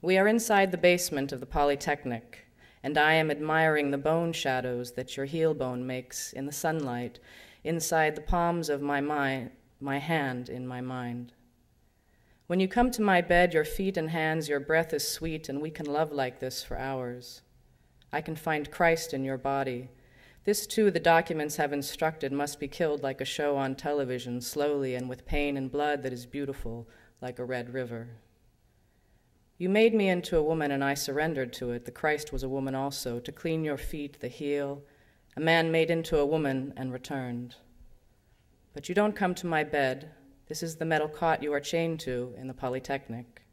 We are inside the basement of the Polytechnic, and I am admiring the bone shadows that your heel bone makes in the sunlight inside the palms of my hand in my mind. When you come to my bed, your feet and hands, your breath is sweet, and we can love like this for hours. I can find Christ in your body. This, too, the documents have instructed, must be killed like a show on television, slowly and with pain and blood that is beautiful, like a red river. You made me into a woman, and I surrendered to it. The Christ was a woman also, to clean your feet, the heel. A man made into a woman and returned. But you don't come to my bed. This is the metal cot you are chained to in the Polytechnic.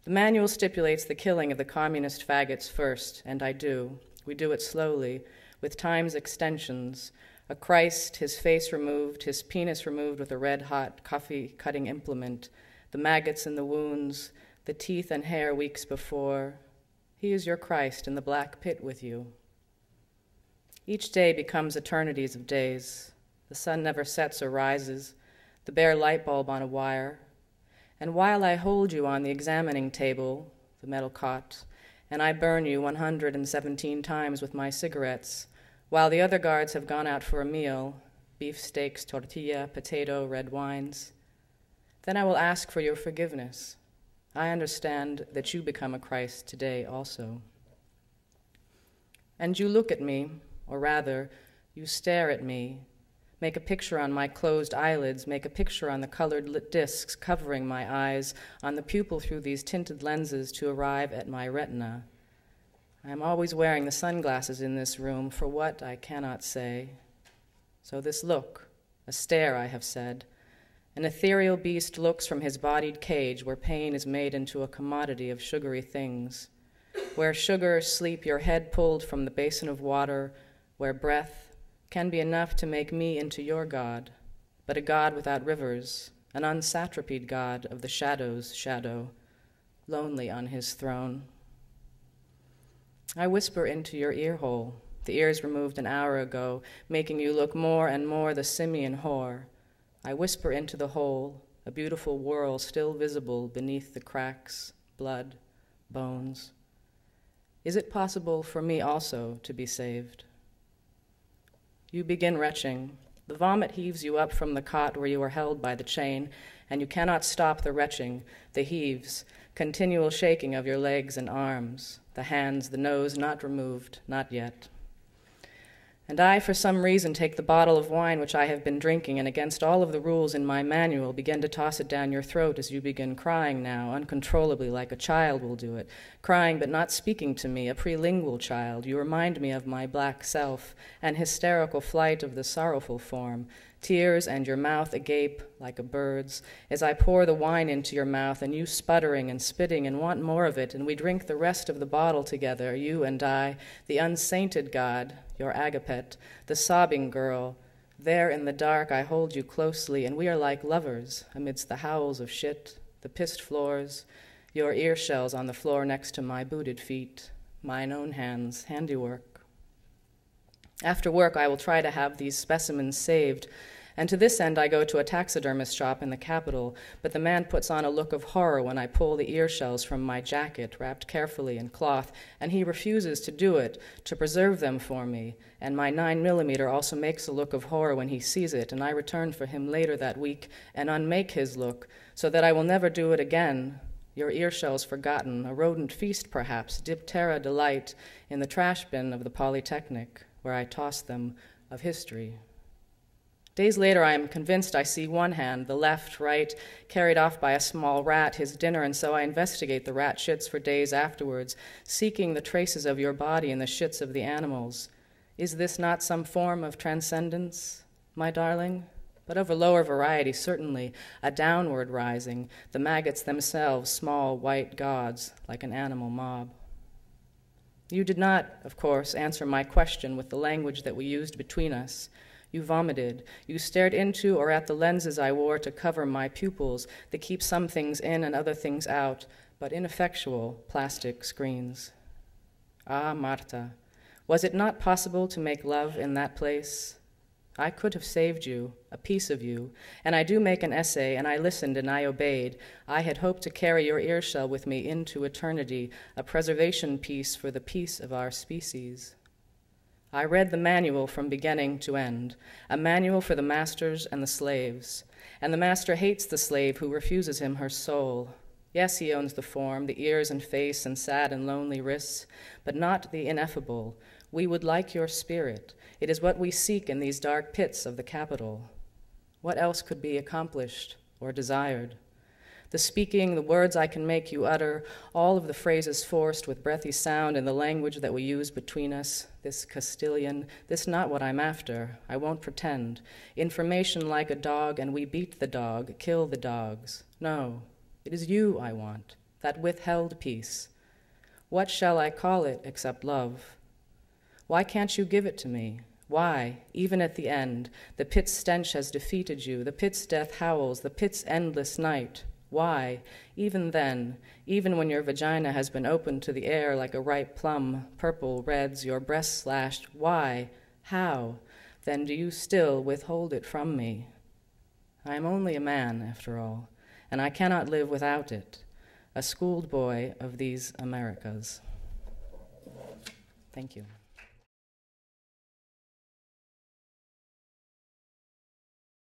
The manual stipulates the killing of the communist faggots first, and I do. We do it slowly, with time's extensions. A Christ, his face removed, his penis removed with a red-hot coffee-cutting implement, the maggots in the wounds, the teeth and hair weeks before. He is your Christ in the black pit with you. Each day becomes eternities of days. The sun never sets or rises, the bare light bulb on a wire. And while I hold you on the examining table, the metal cot, and I burn you 117 times with my cigarettes, while the other guards have gone out for a meal, beef steaks, tortilla, potato, red wines, then I will ask for your forgiveness. I understand that you become a Christ today also. And you look at me, or rather, you stare at me, make a picture on my closed eyelids, make a picture on the colored lit discs covering my eyes, on the pupil through these tinted lenses to arrive at my retina. I am always wearing the sunglasses in this room for what I cannot say. So this look, a stare, I have said. An ethereal beast looks from his bodied cage where pain is made into a commodity of sugary things, where sugar, sleep, your head pulled from the basin of water, where breath can be enough to make me into your God, but a God without rivers, an unsatrapied God of the shadow's shadow, lonely on his throne. I whisper into your ear hole, the ears removed an hour ago, making you look more and more the simian whore. I whisper into the hole, a beautiful whirl still visible beneath the cracks, blood, bones. Is it possible for me also to be saved? You begin retching. The vomit heaves you up from the cot where you are held by the chain, and you cannot stop the retching, the heaves, continual shaking of your legs and arms, the hands, the nose not removed, not yet. And I, for some reason, take the bottle of wine which I have been drinking, and against all of the rules in my manual, begin to toss it down your throat as you begin crying now, uncontrollably, like a child will do it, crying but not speaking to me, a prelingual child. You remind me of my black self, an hysterical flight of the sorrowful form, tears and your mouth agape like a bird's, as I pour the wine into your mouth, and you sputtering and spitting and want more of it, and we drink the rest of the bottle together, you and I, the unsainted God, your agapet, the sobbing girl. There in the dark I hold you closely, and we are like lovers amidst the howls of shit, the pissed floors, your ear shells on the floor next to my booted feet, mine own hands, handiwork. After work I will try to have these specimens saved, and to this end I go to a taxidermist shop in the capital, but the man puts on a look of horror when I pull the ear shells from my jacket, wrapped carefully in cloth, and he refuses to do it, to preserve them for me, and my 9mm also makes a look of horror when he sees it, and I return for him later that week and unmake his look, so that I will never do it again. Your ear shells forgotten, a rodent feast perhaps, diptera delight, in the trash bin of the Polytechnic, where I toss them of history. Days later, I am convinced I see one hand, the left, right, carried off by a small rat, his dinner, and so I investigate the rat shits for days afterwards, seeking the traces of your body in the shits of the animals. Is this not some form of transcendence, my darling? But of a lower variety, certainly, a downward rising, the maggots themselves small white gods, like an animal mob. You did not, of course, answer my question with the language that we used between us. You vomited. You stared into or at the lenses I wore to cover my pupils that keep some things in and other things out, but ineffectual plastic screens. Ah, Marta, was it not possible to make love in that place? I could have saved you, a piece of you, and I do make an essay, and I listened and I obeyed. I had hoped to carry your earshell with me into eternity, a preservation piece for the peace of our species. I read the manual from beginning to end, a manual for the masters and the slaves. And the master hates the slave who refuses him her soul. Yes, he owns the form, the ears and face and sad and lonely wrists, but not the ineffable. We would like your spirit. It is what we seek in these dark pits of the capital. What else could be accomplished or desired? The speaking, the words I can make you utter, all of the phrases forced with breathy sound in the language that we use between us, this Castilian, this not what I'm after, I won't pretend. Information like a dog, and we beat the dog, kill the dogs. No, it is you I want, that withheld piece. What shall I call it except love? Why can't you give it to me? Why, even at the end, the pit's stench has defeated you, the pit's death howls, the pit's endless night. Why, even then, even when your vagina has been opened to the air like a ripe plum, purple, reds, your breasts slashed, why, how, then do you still withhold it from me? I am only a man, after all, and I cannot live without it, a schooled boy of these Americas. Thank you.